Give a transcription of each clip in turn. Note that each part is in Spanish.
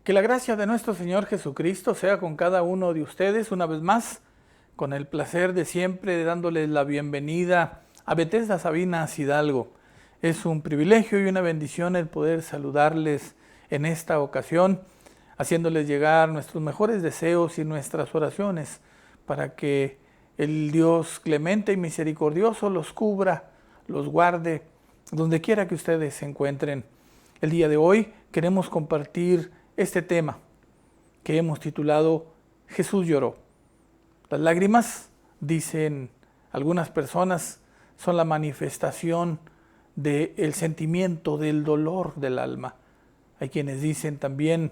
Que la gracia de nuestro Señor Jesucristo sea con cada uno de ustedes una vez más, con el placer de siempre de dándoles la bienvenida a Bethesda Sabinas Hidalgo. Es un privilegio y una bendición el poder saludarles en esta ocasión, haciéndoles llegar nuestros mejores deseos y nuestras oraciones para que el Dios clemente y misericordioso los cubra, los guarde, donde quiera que ustedes se encuentren. El día de hoy queremos compartir este tema que hemos titulado Jesús lloró. Las lágrimas, dicen algunas personas, son la manifestación del sentimiento, del dolor del alma. Hay quienes dicen también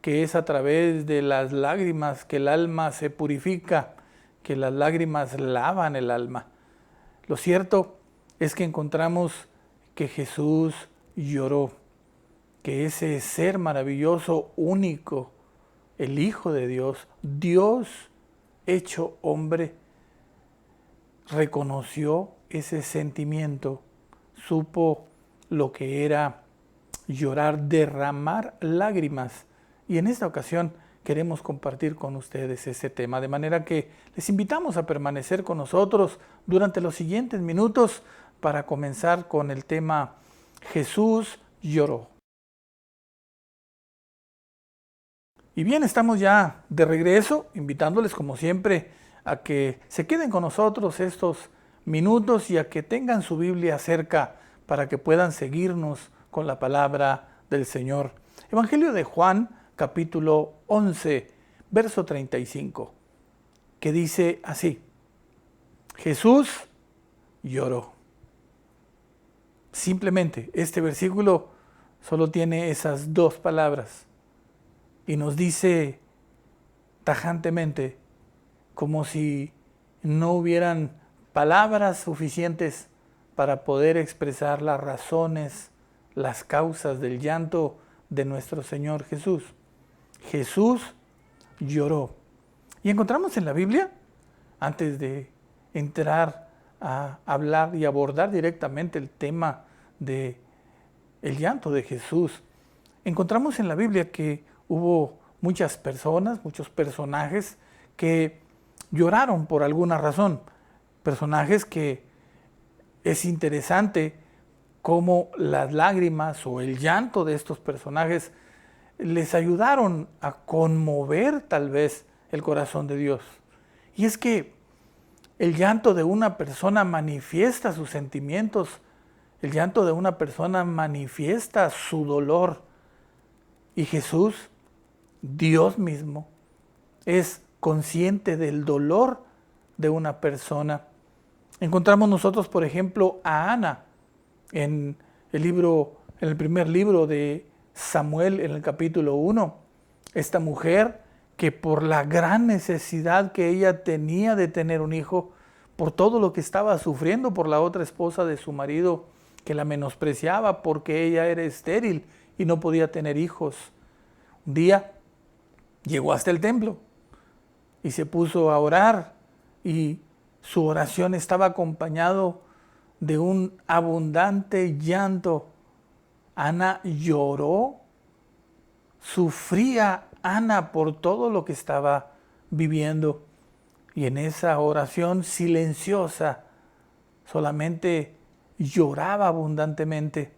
que es a través de las lágrimas que el alma se purifica, que las lágrimas lavan el alma. Lo cierto es que encontramos que Jesús lloró, que ese ser maravilloso, único, el Hijo de Dios, Dios hecho hombre, reconoció ese sentimiento, supo lo que era llorar, derramar lágrimas. Y en esta ocasión queremos compartir con ustedes ese tema, de manera que les invitamos a permanecer con nosotros durante los siguientes minutos para comenzar con el tema Jesús lloró. Y bien, estamos ya de regreso, invitándoles como siempre a que se queden con nosotros estos minutos y a que tengan su Biblia cerca para que puedan seguirnos con la palabra del Señor. Evangelio de Juan, capítulo 11, verso 35, que dice así: Jesús lloró. Simplemente este versículo solo tiene esas dos palabras y nos dice tajantemente, como si no hubieran palabras suficientes para poder expresar las razones, las causas del llanto de nuestro Señor Jesús. Jesús lloró. Y encontramos en la Biblia, antes de entrar a hablar y abordar directamente el tema de el llanto de Jesús, encontramos en la Biblia que hubo muchas personas, muchos personajes que lloraron por alguna razón. Personajes que es interesante cómo las lágrimas o el llanto de estos personajes les ayudaron a conmover tal vez el corazón de Dios. Y es que el llanto de una persona manifiesta sus sentimientos, el llanto de una persona manifiesta su dolor. Y Jesús, Dios mismo, es consciente del dolor de una persona. Encontramos nosotros, por ejemplo, a Ana en el primer libro de Samuel, en el capítulo 1. Esta mujer que por la gran necesidad que ella tenía de tener un hijo, por todo lo que estaba sufriendo por la otra esposa de su marido, que la menospreciaba porque ella era estéril y no podía tener hijos. Un día llegó hasta el templo y se puso a orar, y su oración estaba acompañado de un abundante llanto. Ana lloró, sufría Ana por todo lo que estaba viviendo, y en esa oración silenciosa solamente lloraba abundantemente.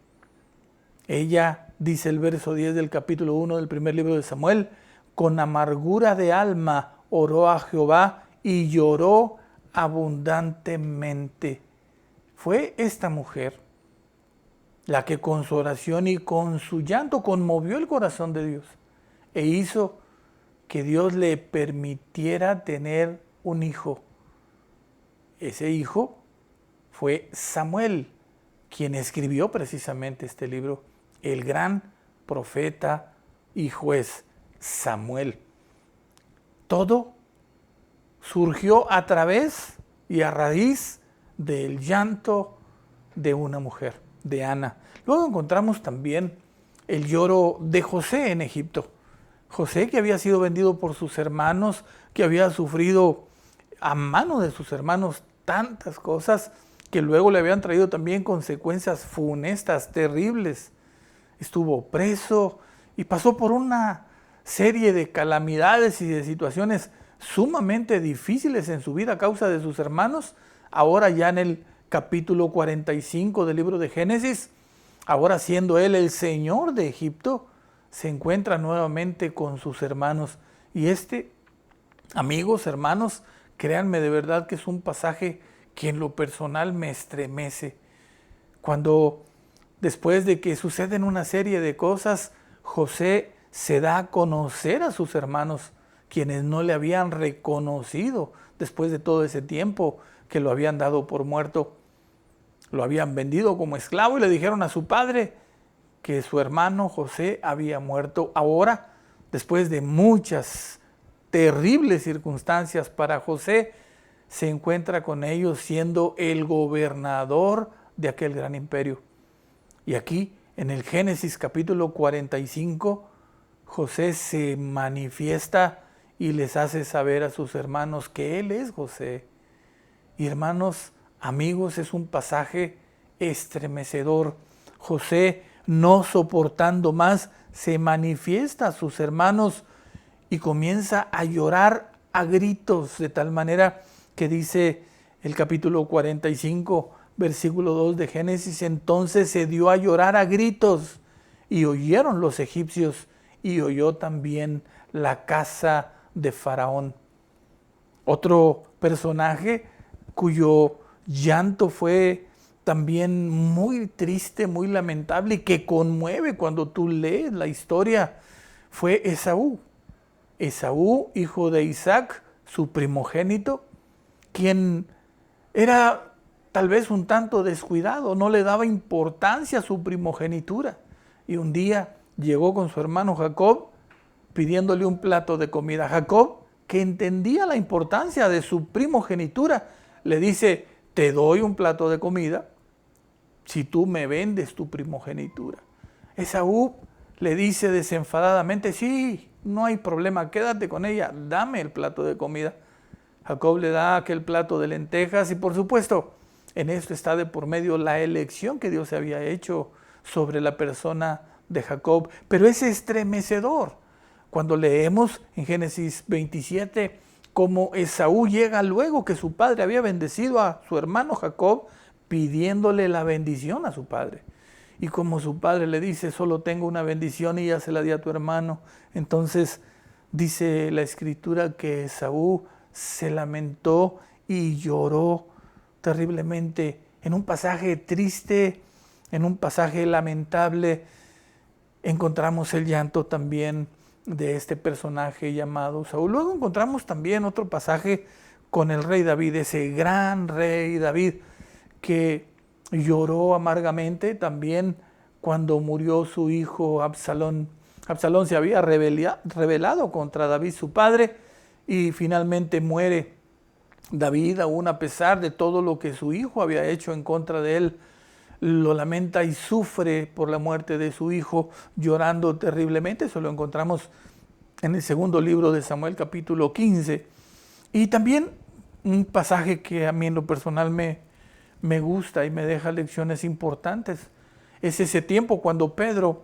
Ella, dice el verso 10 del capítulo 1 del primer libro de Samuel, con amargura de alma oró a Jehová y lloró abundantemente. Fue esta mujer la que con su oración y con su llanto conmovió el corazón de Dios e hizo que Dios le permitiera tener un hijo. Ese hijo fue Samuel, quien escribió precisamente este libro, el gran profeta y juez Samuel. Todo surgió a través y a raíz del llanto de una mujer, de Ana. Luego encontramos también el lloro de José en Egipto. José, que había sido vendido por sus hermanos, que había sufrido a mano de sus hermanos tantas cosas que luego le habían traído también consecuencias funestas, terribles. Estuvo preso y pasó por una serie de calamidades y de situaciones sumamente difíciles en su vida a causa de sus hermanos, ahora ya en el capítulo 45 del libro de Génesis, ahora siendo él el señor de Egipto, se encuentra nuevamente con sus hermanos. Y amigos, hermanos, créanme de verdad que es un pasaje que en lo personal me estremece. Cuando después de que suceden una serie de cosas, José se da a conocer a sus hermanos, quienes no le habían reconocido después de todo ese tiempo que lo habían dado por muerto. Lo habían vendido como esclavo y le dijeron a su padre que su hermano José había muerto. Ahora, después de muchas terribles circunstancias para José, se encuentra con ellos siendo el gobernador de aquel gran imperio. Y aquí, en el Génesis capítulo 45, José se manifiesta y les hace saber a sus hermanos que él es José. Y hermanos, amigos, es un pasaje estremecedor. José, no soportando más, se manifiesta a sus hermanos y comienza a llorar a gritos, de tal manera que dice el capítulo 45, versículo 2 de Génesis: entonces se dio a llorar a gritos y oyeron los egipcios y oyó también la casa de Faraón. Otro personaje cuyo llanto fue también muy triste, muy lamentable y que conmueve cuando tú lees la historia, fue Esaú. Esaú, hijo de Isaac, su primogénito, quien era tal vez un tanto descuidado, no le daba importancia a su primogenitura. Y un día llegó con su hermano Jacob pidiéndole un plato de comida. Jacob, que entendía la importancia de su primogenitura, le dice: te doy un plato de comida si tú me vendes tu primogenitura. Esaú le dice desenfadadamente: sí, no hay problema, quédate con ella, dame el plato de comida. Jacob le da aquel plato de lentejas y por supuesto en esto está de por medio la elección que Dios había hecho sobre la persona de Jacob. Pero es estremecedor cuando leemos en Génesis 27 cómo Esaú llega luego que su padre había bendecido a su hermano Jacob, pidiéndole la bendición a su padre. Y como su padre le dice: solo tengo una bendición y ya se la di a tu hermano. Entonces dice la escritura que Esaú se lamentó y lloró terriblemente. En un pasaje triste, en un pasaje lamentable, encontramos el llanto también de este personaje llamado Saúl. Luego encontramos también otro pasaje con el rey David, ese gran rey David que lloró amargamente también cuando murió su hijo Absalón. Absalón se había rebelado contra David, su padre, y finalmente muere David, aún a pesar de todo lo que su hijo había hecho en contra de él. Lo lamenta y sufre por la muerte de su hijo, llorando terriblemente. Eso lo encontramos en el segundo libro de Samuel, capítulo 15. Y también un pasaje que a mí en lo personal me gusta y me deja lecciones importantes. Es ese tiempo cuando Pedro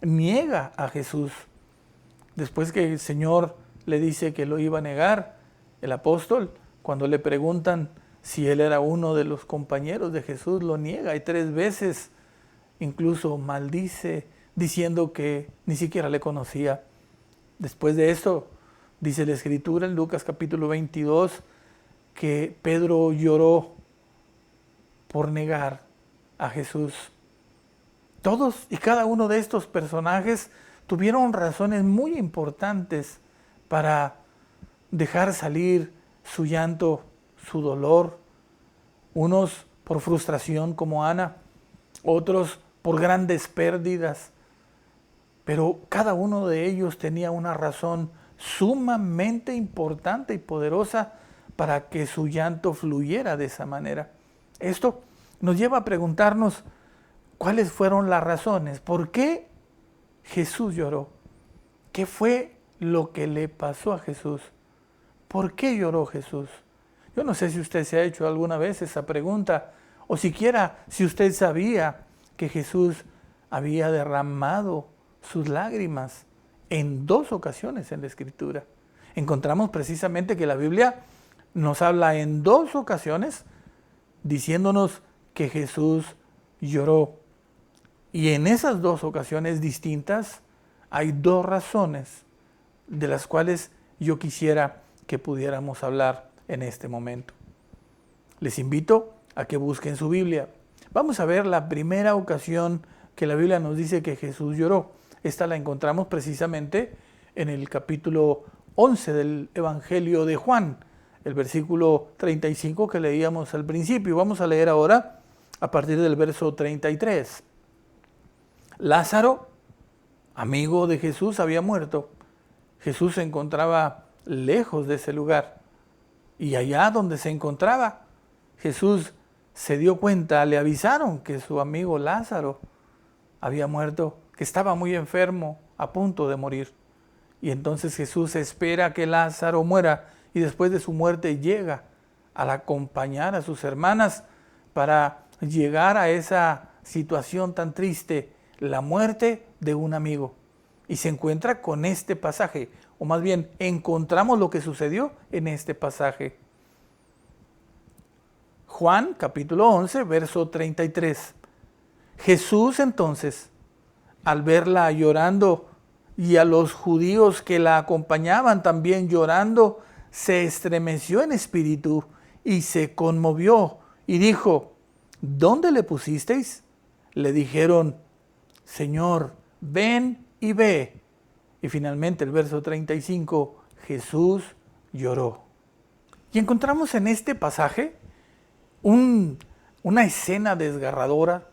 niega a Jesús. Después que el Señor le dice que lo iba a negar, el apóstol, cuando le preguntan si él era uno de los compañeros de Jesús, lo niega y 3 veces incluso maldice, diciendo que ni siquiera le conocía. Después de esto, dice la Escritura en Lucas capítulo 22, que Pedro lloró por negar a Jesús. Todos y cada uno de estos personajes tuvieron razones muy importantes para dejar salir su llanto, su dolor. Unos por frustración como Ana, otros por grandes pérdidas. Pero cada uno de ellos tenía una razón sumamente importante y poderosa para que su llanto fluyera de esa manera. Esto nos lleva a preguntarnos cuáles fueron las razones. ¿Por qué Jesús lloró? ¿Qué fue lo que le pasó a Jesús? ¿Por qué lloró Jesús? Yo no sé si usted se ha hecho alguna vez esa pregunta, o siquiera si usted sabía que Jesús había derramado sus lágrimas en 2 ocasiones en la Escritura. Encontramos precisamente que la Biblia nos habla en 2 ocasiones diciéndonos que Jesús lloró. Y en esas 2 ocasiones distintas hay 2 razones de las cuales yo quisiera que pudiéramos hablar en este momento. Les invito a que busquen su Biblia. Vamos a ver la primera ocasión que la Biblia nos dice que Jesús lloró. Esta la encontramos precisamente en el capítulo 11 del Evangelio de Juan, el versículo 35 que leíamos al principio. Vamos a leer ahora a partir del verso 33. Lázaro, amigo de Jesús, había muerto. Jesús se encontraba lejos de ese lugar. Y allá donde se encontraba, Jesús se dio cuenta, le avisaron que su amigo Lázaro había muerto, que estaba muy enfermo, a punto de morir. Y entonces Jesús espera que Lázaro muera y después de su muerte llega al acompañar a sus hermanas para llegar a esa situación tan triste, la muerte de un amigo. Y se encuentra con este pasaje, o más bien encontramos lo que sucedió en este pasaje. Juan capítulo 11, verso 33. Jesús entonces, al verla llorando y a los judíos que la acompañaban también llorando, se estremeció en espíritu y se conmovió y dijo: ¿dónde le pusisteis? Le dijeron: Señor, ven y ve. Y finalmente el verso 35, Jesús lloró. Y encontramos en este pasaje una escena desgarradora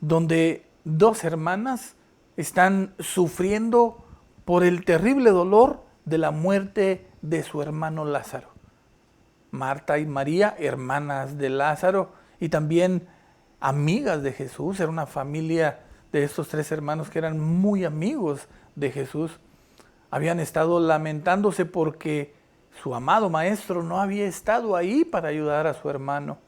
donde 2 hermanas están sufriendo por el terrible dolor de la muerte de su hermano Lázaro. Marta y María, hermanas de Lázaro y también amigas de Jesús. Era una familia de estos 3 hermanos que eran muy amigos de Jesús. Habían estado lamentándose porque su amado maestro no había estado ahí para ayudar a su hermano.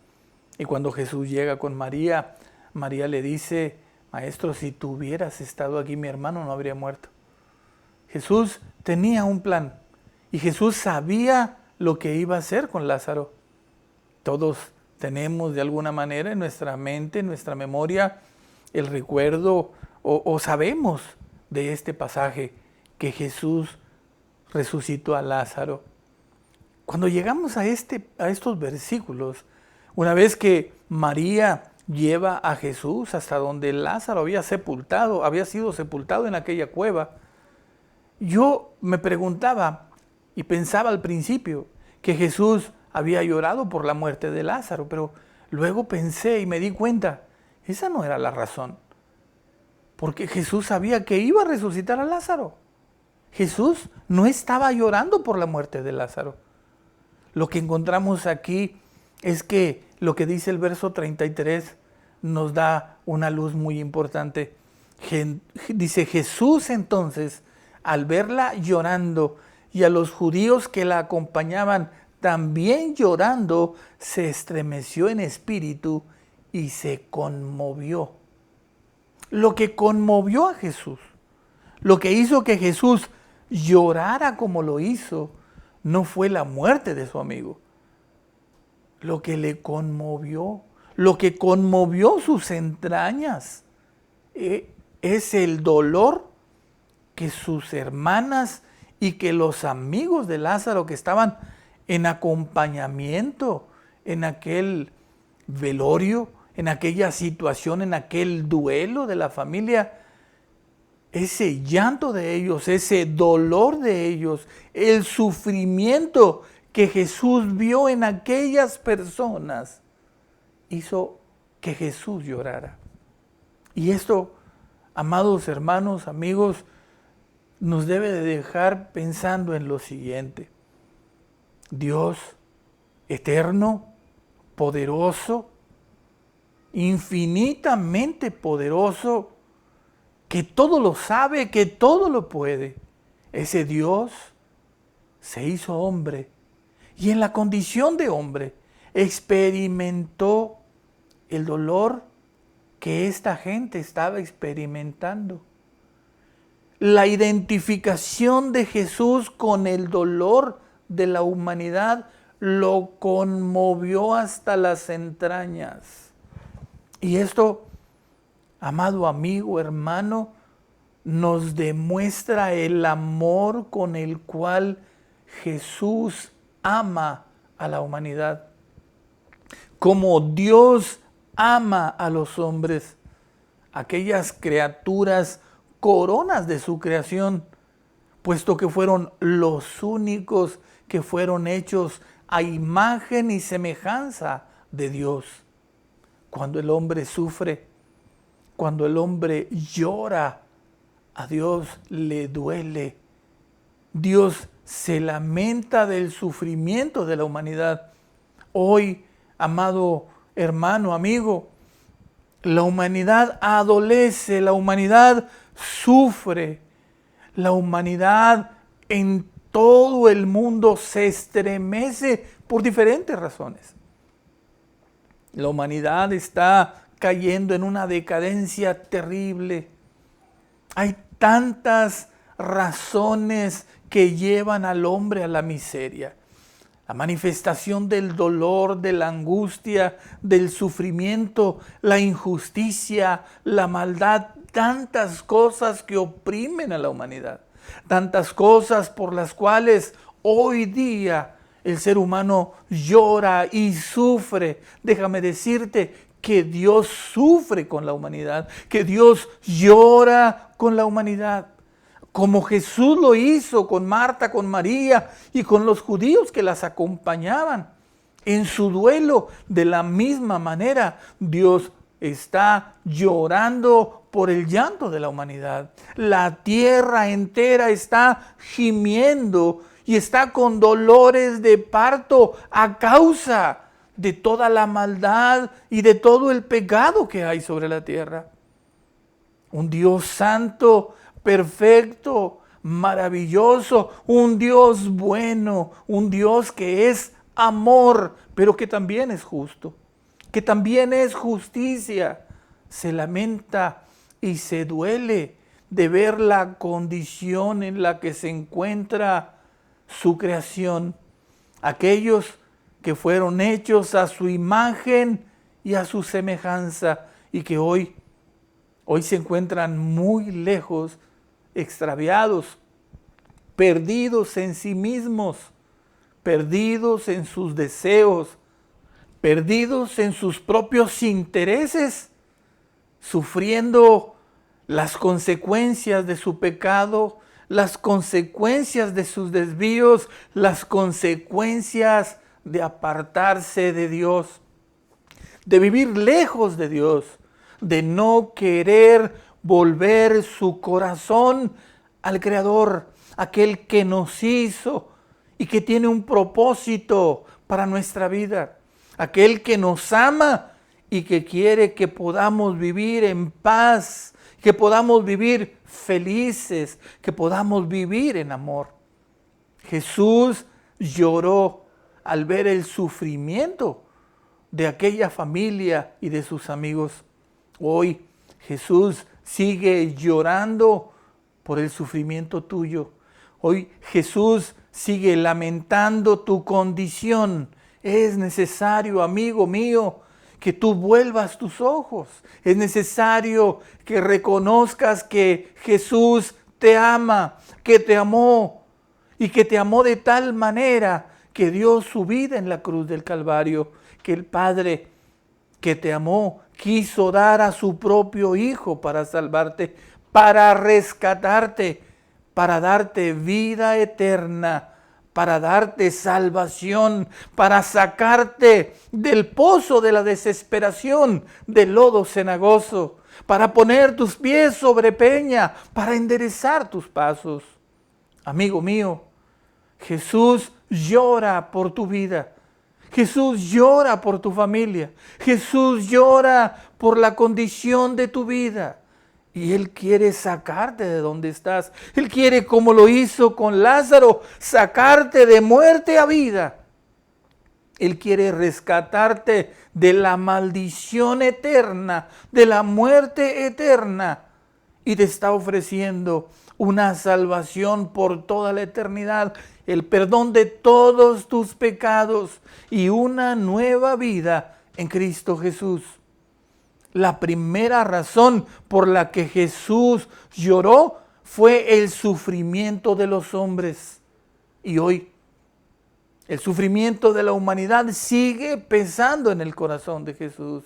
Y cuando Jesús llega con María, María le dice: Maestro, si tú hubieras estado aquí, mi hermano no habría muerto. Jesús tenía un plan y Jesús sabía lo que iba a hacer con Lázaro. Todos tenemos de alguna manera en nuestra mente, en nuestra memoria, el recuerdo o sabemos de este pasaje que Jesús resucitó a Lázaro. Cuando llegamos a estos versículos, una vez que María lleva a Jesús hasta donde Lázaro había sido sepultado en aquella cueva, yo me preguntaba y pensaba al principio que Jesús había llorado por la muerte de Lázaro, pero luego pensé y me di cuenta, esa no era la razón, porque Jesús sabía que iba a resucitar a Lázaro. Jesús no estaba llorando por la muerte de Lázaro. Lo que encontramos aquí es que lo que dice el verso 33 nos da una luz muy importante. Dice: Jesús entonces, al verla llorando y a los judíos que la acompañaban también llorando, se estremeció en espíritu y se conmovió. Lo que conmovió a Jesús, lo que hizo que Jesús llorara como lo hizo, no fue la muerte de su amigo. Lo que le conmovió, lo que conmovió sus entrañas, es el dolor que sus hermanas y que los amigos de Lázaro que estaban en acompañamiento en aquel velorio, en aquella situación, en aquel duelo de la familia, ese llanto de ellos, ese dolor de ellos, el sufrimiento que Jesús vio en aquellas personas, hizo que Jesús llorara. Y esto, amados hermanos, amigos, nos debe de dejar pensando en lo siguiente: Dios eterno, poderoso, infinitamente poderoso, que todo lo sabe, que todo lo puede. Ese Dios se hizo hombre y en la condición de hombre experimentó el dolor que esta gente estaba experimentando. la identificación de Jesús con el dolor de la humanidad lo conmovió hasta las entrañas. Y esto, amado amigo, hermano, nos demuestra el amor con el cual Jesús ama a la humanidad. Como Dios ama a los hombres, aquellas criaturas coronas de su creación, puesto que fueron los únicos que fueron hechos a imagen y semejanza de Dios. Cuando el hombre sufre, cuando el hombre llora, a Dios le duele. Dios se lamenta del sufrimiento de la humanidad. Hoy, amado hermano, amigo, la humanidad adolece, la humanidad sufre, la humanidad en todo el mundo se estremece por diferentes razones. La humanidad está cayendo en una decadencia terrible. Hay tantas razones que llevan al hombre a la miseria. La manifestación del dolor, de la angustia, del sufrimiento, la injusticia, la maldad, tantas cosas que oprimen a la humanidad, tantas cosas por las cuales hoy día el ser humano llora y sufre. Déjame decirte que Dios sufre con la humanidad, que Dios llora con la humanidad, como Jesús lo hizo con Marta, con María y con los judíos que las acompañaban en su duelo. De la misma manera, Dios está llorando por el llanto de la humanidad. La tierra entera está gimiendo y está con dolores de parto a causa de toda la maldad y de todo el pecado que hay sobre la tierra. Un Dios santo, perfecto, maravilloso, un Dios bueno, un Dios que es amor, pero que también es justo, que también es justicia. Se lamenta y se duele de ver la condición en la que se encuentra su creación. Aquellos que fueron hechos a su imagen y a su semejanza y que hoy se encuentran muy lejos, extraviados, perdidos en sí mismos, perdidos en sus deseos, perdidos en sus propios intereses, sufriendo las consecuencias de su pecado, las consecuencias de sus desvíos, las consecuencias de apartarse de Dios, de vivir lejos de Dios, de no querer volver su corazón al Creador, aquel que nos hizo y que tiene un propósito para nuestra vida, aquel que nos ama y que quiere que podamos vivir en paz, que podamos vivir felices, que podamos vivir en amor. Jesús lloró al ver el sufrimiento de aquella familia y de sus amigos. Hoy Jesús sigue llorando por el sufrimiento tuyo. Hoy Jesús sigue lamentando tu condición. Es necesario, amigo mío, que tú vuelvas tus ojos. Es necesario que reconozcas que Jesús te ama, que te amó y que te amó de tal manera que dio su vida en la cruz del Calvario, que el Padre que te amó quiso dar a su propio Hijo para salvarte, para rescatarte, para darte vida eterna, para darte salvación, para sacarte del pozo de la desesperación, del lodo cenagoso, para poner tus pies sobre peña, para enderezar tus pasos. Amigo mío, Jesús llora por tu vida. Jesús llora por tu familia. Jesús llora por la condición de tu vida. Y Él quiere sacarte de donde estás. Él quiere, como lo hizo con Lázaro, sacarte de muerte a vida. Él quiere rescatarte de la maldición eterna, de la muerte eterna. Y te está ofreciendo una salvación por toda la eternidad, el perdón de todos tus pecados y una nueva vida en Cristo Jesús. La primera razón por la que Jesús lloró fue el sufrimiento de los hombres. Y hoy el sufrimiento de la humanidad sigue pesando en el corazón de Jesús.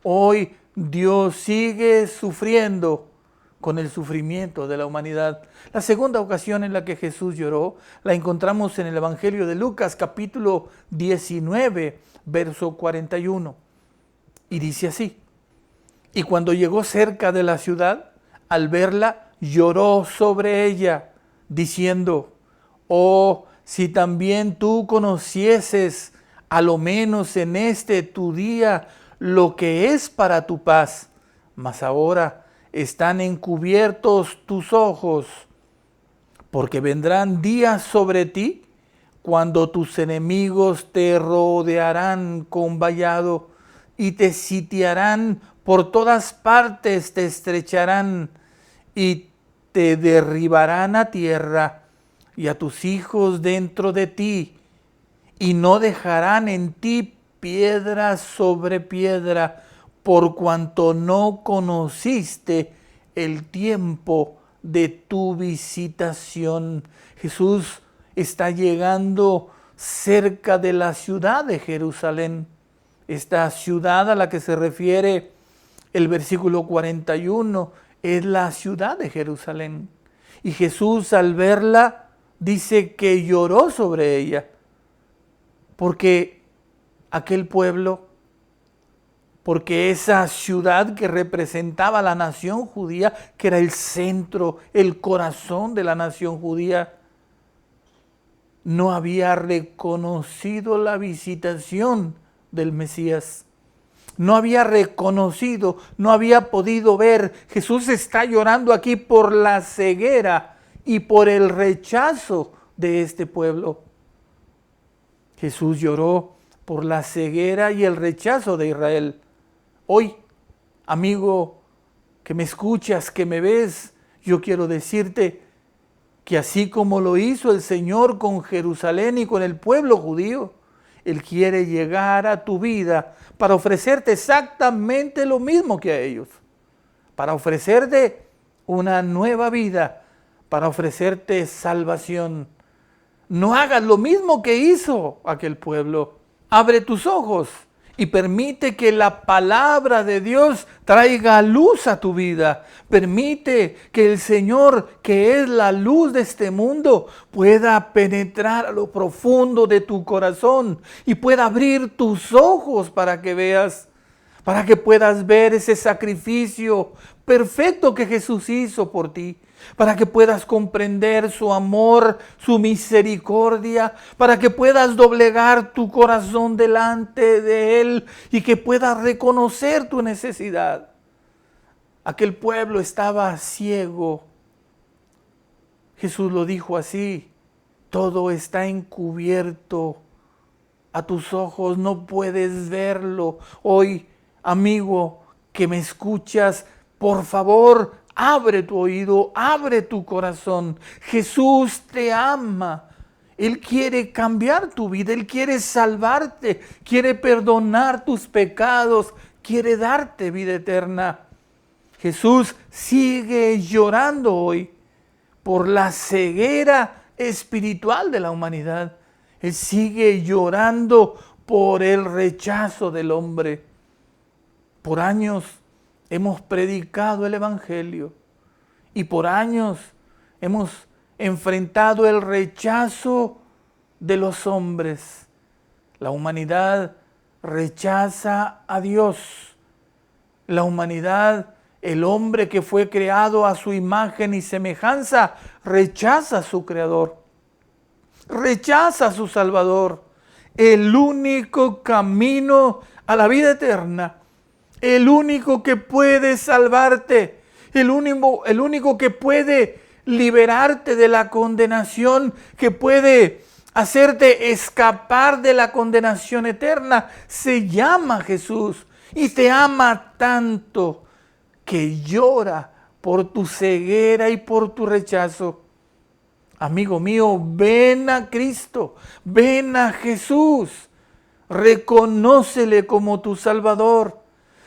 Hoy Dios sigue sufriendo con el sufrimiento de la humanidad. La segunda ocasión en la que Jesús lloró la encontramos en el Evangelio de Lucas, capítulo 19, verso 41. Y dice así: y cuando llegó cerca de la ciudad, al verla, lloró sobre ella, diciendo: oh, si también tú conocieses, a lo menos en este tu día, lo que es para tu paz, mas ahora están encubiertos tus ojos, porque vendrán días sobre ti cuando tus enemigos te rodearán con vallado y te sitiarán por todas partes, te estrecharán y te derribarán a tierra y a tus hijos dentro de ti, y no dejarán en ti piedra sobre piedra, por cuanto no conociste el tiempo de tu visitación. Jesús está llegando cerca de la ciudad de Jerusalén. Esta ciudad a la que se refiere el versículo 41 es la ciudad de Jerusalén. Y Jesús, al verla, dice que lloró sobre ella, porque aquel pueblo, porque esa ciudad que representaba la nación judía, que era el centro, el corazón de la nación judía, no había reconocido la visitación del Mesías. No había reconocido, no había podido ver. Jesús está llorando aquí por la ceguera y por el rechazo de este pueblo. Jesús lloró por la ceguera y el rechazo de Israel. Hoy, amigo que me escuchas, que me ves, yo quiero decirte que así como lo hizo el Señor con Jerusalén y con el pueblo judío, Él quiere llegar a tu vida para ofrecerte exactamente lo mismo que a ellos, para ofrecerte una nueva vida, para ofrecerte salvación. No hagas lo mismo que hizo aquel pueblo. Abre tus ojos y permite que la palabra de Dios traiga luz a tu vida. Permite que el Señor, que es la luz de este mundo, pueda penetrar a lo profundo de tu corazón y pueda abrir tus ojos para que veas, para que puedas ver ese sacrificio perfecto que Jesús hizo por ti, para que puedas comprender su amor, su misericordia, para que puedas doblegar tu corazón delante de Él y que puedas reconocer tu necesidad. Aquel pueblo estaba ciego. Jesús lo dijo así: todo está encubierto a tus ojos, no puedes verlo. Hoy, amigo que me escuchas, por favor, abre tu oído, abre tu corazón. Jesús te ama. Él quiere cambiar tu vida, Él quiere salvarte, quiere perdonar tus pecados, quiere darte vida eterna. Jesús sigue llorando hoy por la ceguera espiritual de la humanidad. Él sigue llorando por el rechazo del hombre. Por años hemos predicado el Evangelio y por años hemos enfrentado el rechazo de los hombres. La humanidad rechaza a Dios. La humanidad, el hombre que fue creado a su imagen y semejanza, rechaza a su Creador, rechaza a su Salvador. El único camino a la vida eterna, el único que puede salvarte, el único que puede liberarte de la condenación, que puede hacerte escapar de la condenación eterna, se llama Jesús y te ama tanto que llora por tu ceguera y por tu rechazo. Amigo mío, ven a Cristo, ven a Jesús, reconócele como tu Salvador.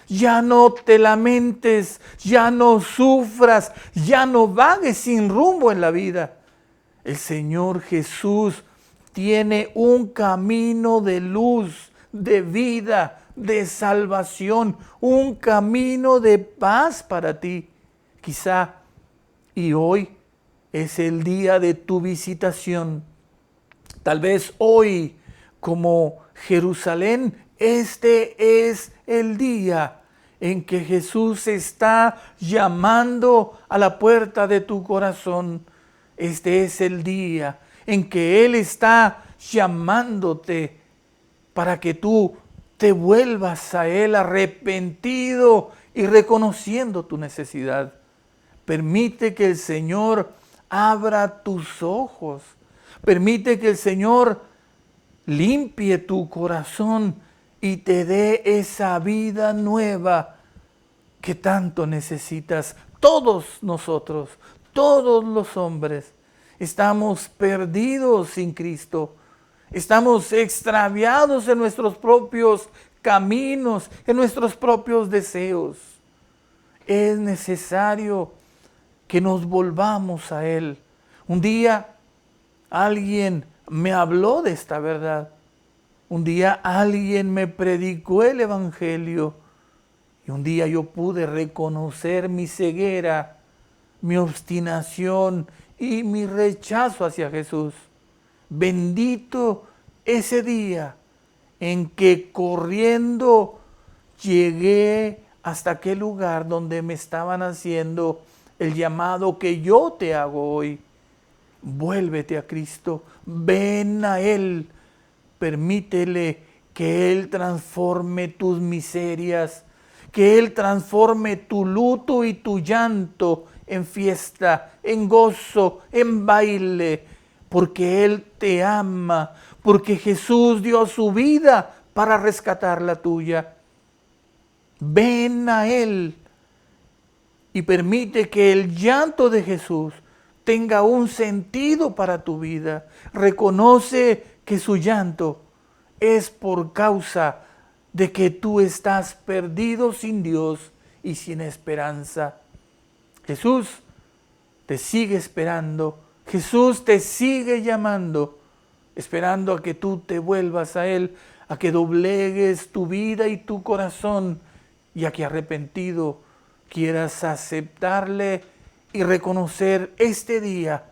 Ya no te lamentes, ya no sufras, ya no vagues sin rumbo en la vida. El Señor Jesús tiene un camino de luz, de vida, de salvación, un camino de paz para ti. Quizá, y hoy es el día de tu visitación. Tal vez hoy, como Jerusalén, este es el día en que Jesús está llamando a la puerta de tu corazón. Este es el día en que Él está llamándote para que tú te vuelvas a Él arrepentido y reconociendo tu necesidad. Permite que el Señor abra tus ojos. Permite que el Señor limpie tu corazón y te dé esa vida nueva que tanto necesitas. Todos nosotros, todos los hombres, estamos perdidos sin Cristo. Estamos extraviados en nuestros propios caminos, en nuestros propios deseos. Es necesario que nos volvamos a Él. Un día alguien me habló de esta verdad. Un día alguien me predicó el Evangelio. Y un día yo pude reconocer mi ceguera, mi obstinación y mi rechazo hacia Jesús. Bendito ese día en que corriendo llegué hasta aquel lugar donde me estaban haciendo el llamado que yo te hago hoy. Vuélvete a Cristo, ven a Él, permítele que Él transforme tus miserias, que Él transforme tu luto y tu llanto en fiesta, en gozo, en baile, porque Él te ama, porque Jesús dio su vida para rescatar la tuya. Ven a Él y permite que el llanto de Jesús tenga un sentido para tu vida. Reconoce que su llanto es por causa de que tú estás perdido sin Dios y sin esperanza. Jesús te sigue esperando. Jesús te sigue llamando, esperando a que tú te vuelvas a Él, a que doblegues tu vida y tu corazón y a que arrepentido quieras aceptarle y reconocer este día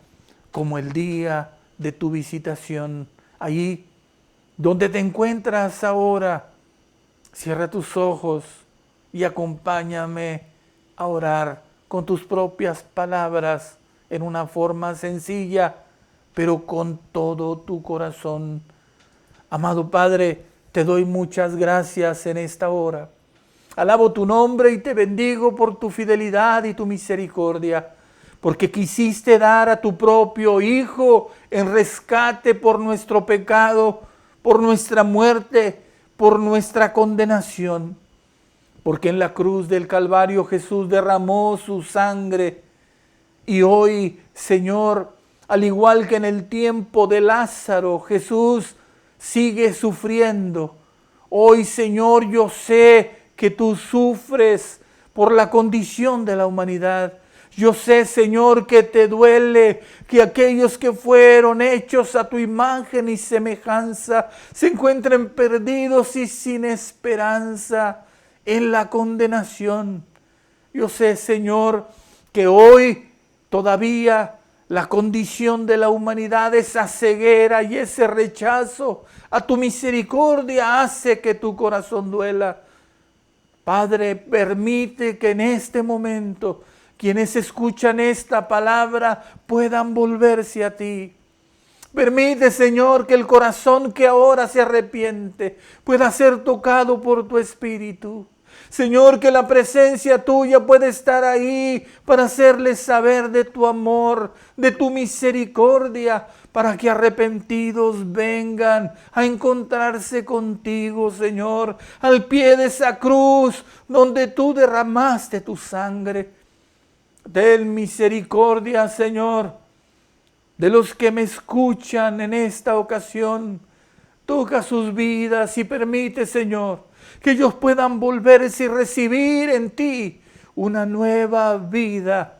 como el día de tu visitación. Allí donde te encuentras ahora, cierra tus ojos y acompáñame a orar con tus propias palabras en una forma sencilla, pero con todo tu corazón. Amado Padre, te doy muchas gracias en esta hora. Alabo tu nombre y te bendigo por tu fidelidad y tu misericordia, porque quisiste dar a tu propio Hijo en rescate por nuestro pecado, por nuestra muerte, por nuestra condenación. Porque en la cruz del Calvario Jesús derramó su sangre. Y hoy, Señor, al igual que en el tiempo de Lázaro, Jesús sigue sufriendo. Hoy, Señor, yo sé que tú sufres por la condición de la humanidad. Yo sé, Señor, que te duele que aquellos que fueron hechos a tu imagen y semejanza se encuentren perdidos y sin esperanza en la condenación. Yo sé, Señor, que hoy todavía la condición de la humanidad, esa ceguera y ese rechazo a tu misericordia hace que tu corazón duela. Padre, permite que en este momento quienes escuchan esta palabra puedan volverse a ti. Permite, Señor, que el corazón que ahora se arrepiente pueda ser tocado por tu Espíritu. Señor, que la presencia tuya pueda estar ahí para hacerles saber de tu amor, de tu misericordia, para que arrepentidos vengan a encontrarse contigo, Señor, al pie de esa cruz donde tú derramaste tu sangre. Ten misericordia, Señor, de los que me escuchan en esta ocasión. Toca sus vidas y permite, Señor, que ellos puedan volverse y recibir en ti una nueva vida.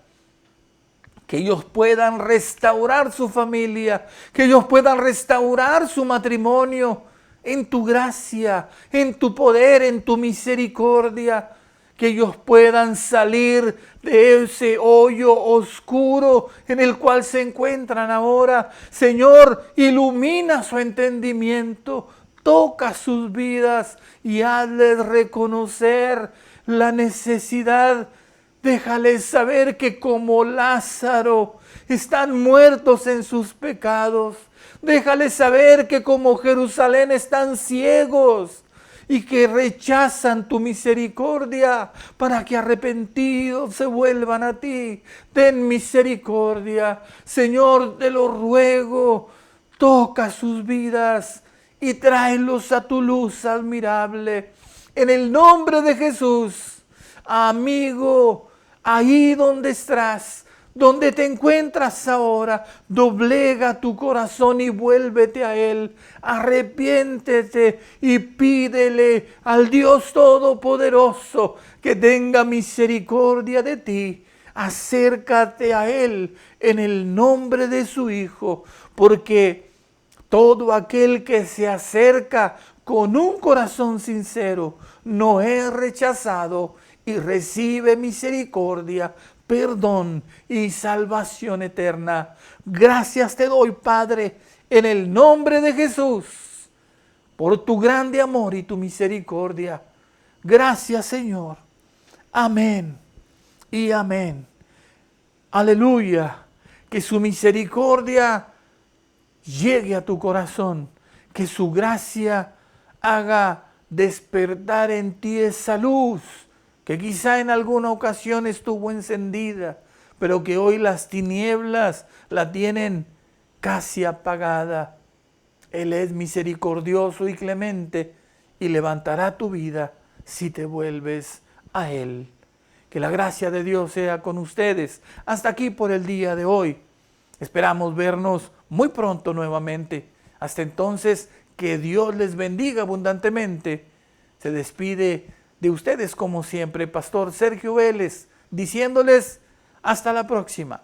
Que ellos puedan restaurar su familia, que ellos puedan restaurar su matrimonio en tu gracia, en tu poder, en tu misericordia. Que ellos puedan salir de ese hoyo oscuro en el cual se encuentran ahora. Señor, ilumina su entendimiento, toca sus vidas y hazles reconocer la necesidad. Déjales saber que como Lázaro están muertos en sus pecados. Déjales saber que como Jerusalén están ciegos y que rechazan tu misericordia para que arrepentidos se vuelvan a ti. Ten misericordia, Señor, te lo ruego, toca sus vidas y tráelos a tu luz admirable. En el nombre de Jesús, amigo, ahí donde estás, donde te encuentras ahora, doblega tu corazón y vuélvete a Él. Arrepiéntete y pídele al Dios Todopoderoso que tenga misericordia de ti. Acércate a Él en el nombre de su Hijo, porque todo aquel que se acerca con un corazón sincero no es rechazado y recibe misericordia, perdón y salvación eterna. Gracias te doy, Padre, en el nombre de Jesús, por tu grande amor y tu misericordia. Gracias, Señor. Amén y amén. Aleluya. Que su misericordia llegue a tu corazón, que su gracia haga despertar en ti esa luz que quizá en alguna ocasión estuvo encendida, pero que hoy las tinieblas la tienen casi apagada. Él es misericordioso y clemente y levantará tu vida si te vuelves a Él. Que la gracia de Dios sea con ustedes. Hasta aquí por el día de hoy. Esperamos vernos muy pronto nuevamente. Hasta entonces, que Dios les bendiga abundantemente. Se despide de ustedes como siempre, Pastor Sergio Vélez, diciéndoles hasta la próxima.